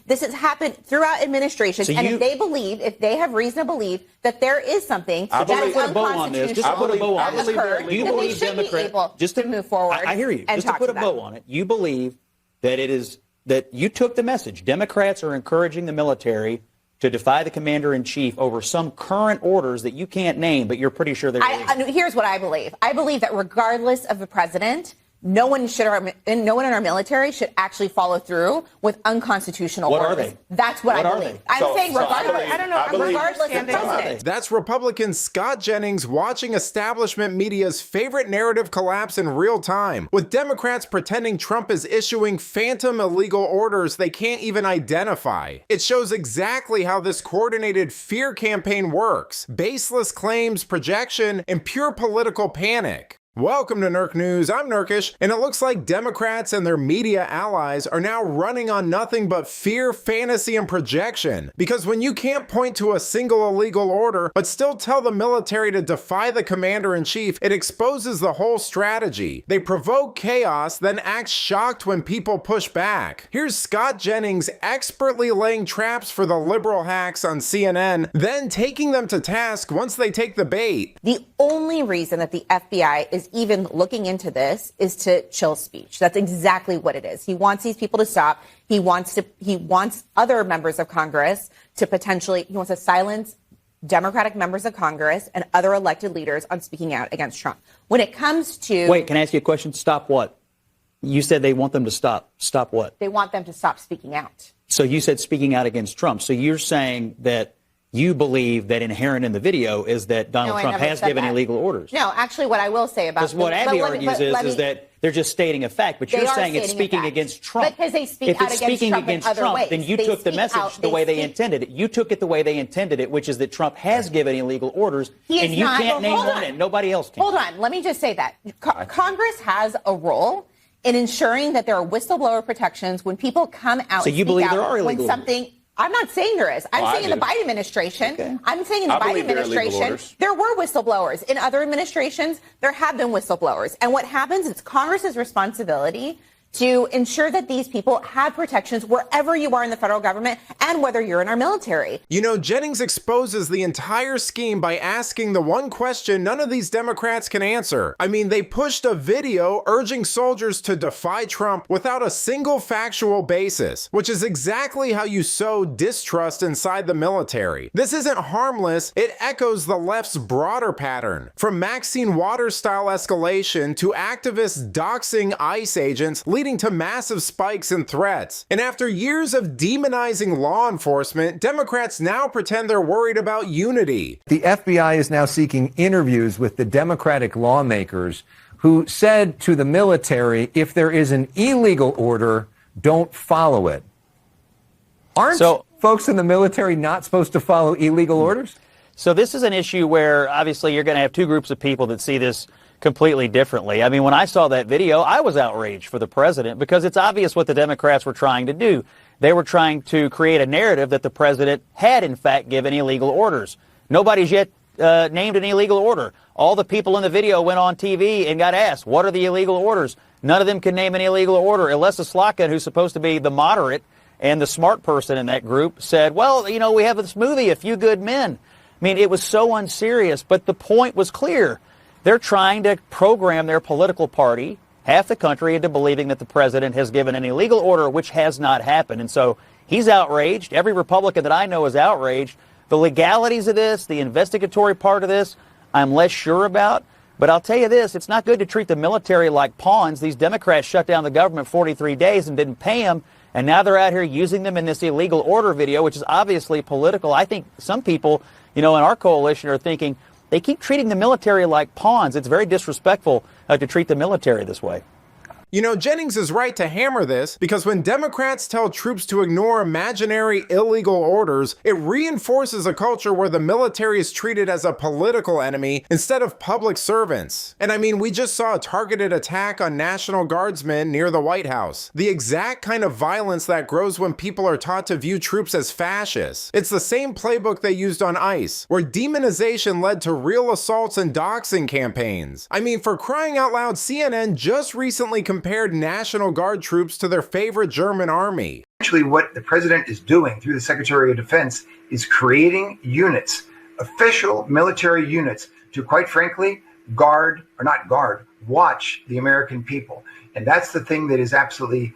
This has happened throughout administrations. And if they have reason to believe that there is something that is unconstitutional, you believe Democrats just to move forward. I hear you. And just to put a bow on it, you believe that that you took the message. Democrats are encouraging the military to defy the commander-in-chief over some current orders that you can't name, but you're pretty sure they're here's what I believe. I believe that regardless of the president, no one in our military should actually follow through with unconstitutional orders. What are they? That's what I believe. I'm saying regardless of the president. That's Republican Scott Jennings watching establishment media's favorite narrative collapse in real time, with Democrats pretending Trump is issuing phantom illegal orders they can't even identify. It shows exactly how this coordinated fear campaign works: baseless claims, projection, and pure political panic. Welcome to Nerk News. I'm Nerkish, and it looks like Democrats and their media allies are now running on nothing but fear, fantasy, and projection. Because when you can't point to a single illegal order, but still tell the military to defy the commander-in-chief, it exposes the whole strategy. They provoke chaos, then act shocked when people push back. Here's Scott Jennings expertly laying traps for the liberal hacks on CNN, then taking them to task once they take the bait. The only reason that the FBI is even looking into this is to chill speech. That's exactly what it is. He wants these people to stop. He wants other members of Congress to he wants to silence Democratic members of Congress and other elected leaders on speaking out against Trump. When it comes to... Wait, can I ask you a question? Stop what? You said they want them to stop. Stop what? They want them to stop speaking out. So you said speaking out against Trump. So you're saying that you believe that inherent in the video is that Donald Trump has given illegal orders. No, actually, what I will say about... Because what Abby argues is that they're just stating a fact, but you're saying it's speaking against Trump. Because they speak out against Trump in other ways. Then you took the message the way they intended it. You took it the way they intended it, which is that Trump has given illegal orders, and you can't name one, and nobody else can. Hold on. Let me just say that. Congress has a role in ensuring that there are whistleblower protections when people come out so you believe there are illegal orders. I'm not saying there is. I'm saying in the Biden administration. Okay. I'm saying in the Biden administration, there were whistleblowers. In other administrations, there have been whistleblowers. And what happens is Congress's responsibility to ensure that these people have protections wherever you are in the federal government and whether you're in our military. You know, Jennings exposes the entire scheme by asking the one question none of these Democrats can answer. I mean, they pushed a video urging soldiers to defy Trump without a single factual basis, which is exactly how you sow distrust inside the military. This isn't harmless. It echoes the left's broader pattern. From Maxine Waters-style escalation to activists doxing ICE agents, leading to massive spikes in threats. And after years of demonizing law enforcement, Democrats now pretend they're worried about unity. The FBI is now seeking interviews with the Democratic lawmakers who said to the military, if there is an illegal order, don't follow it. Aren't folks in the military not supposed to follow illegal orders? So this is an issue where obviously you're going to have two groups of people that see this completely differently. I mean, when I saw that video, I was outraged for the president because it's obvious what the Democrats were trying to do. They were trying to create a narrative that the president had, in fact, given illegal orders. Nobody's yet named an illegal order. All the people in the video went on TV and got asked, what are the illegal orders? None of them can name an illegal order. Alessa Slotkin, who's supposed to be the moderate and the smart person in that group, said, well, you know, we have this movie, A Few Good Men. I mean, it was so unserious, but the point was clear. They're trying to program their political party, half the country, into believing that the president has given an illegal order, which has not happened. And so he's outraged. Every Republican that I know is outraged. The legalities of this, the investigatory part of this, I'm less sure about. But I'll tell you this, it's not good to treat the military like pawns. These Democrats shut down the government 43 days and didn't pay them. And now they're out here using them in this illegal order video, which is obviously political. I think some people, you know, in our coalition are thinking, they keep treating the military like pawns. It's very disrespectful to treat the military this way. You know, Jennings is right to hammer this because when Democrats tell troops to ignore imaginary illegal orders, it reinforces a culture where the military is treated as a political enemy instead of public servants. And I mean, we just saw a targeted attack on National Guardsmen near the White House. The exact kind of violence that grows when people are taught to view troops as fascists. It's the same playbook they used on ICE, where demonization led to real assaults and doxing campaigns. I mean, for crying out loud, CNN just recently compared National Guard troops to their favorite German army. Actually, what the president is doing through the Secretary of Defense is creating units, official military units, to quite frankly, watch the American people. And that's the thing that is absolutely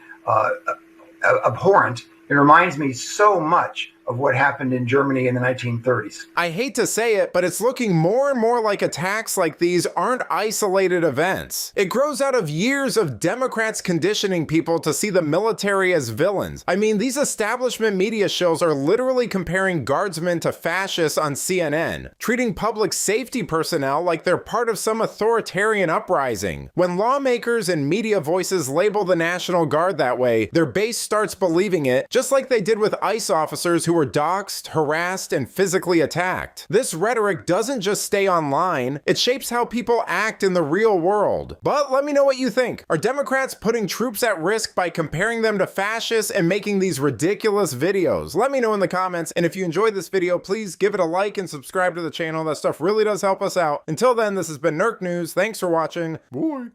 abhorrent. It reminds me so much of what happened in Germany in the 1930s. I hate to say it, but it's looking more and more like attacks like these aren't isolated events. It grows out of years of Democrats conditioning people to see the military as villains. I mean, these establishment media shows are literally comparing guardsmen to fascists on CNN, treating public safety personnel like they're part of some authoritarian uprising. When lawmakers and media voices label the National Guard that way, their base starts believing it, just like they did with ICE officers who were doxxed, harassed, and physically attacked. This rhetoric doesn't just stay online, it shapes how people act in the real world. But let me know what you think. Are Democrats putting troops at risk by comparing them to fascists and making these ridiculous videos? Let me know in the comments, and if you enjoyed this video, please give it a like and subscribe to the channel. That stuff really does help us out. Until then, this has been Nerk News. Thanks for watching. Bye.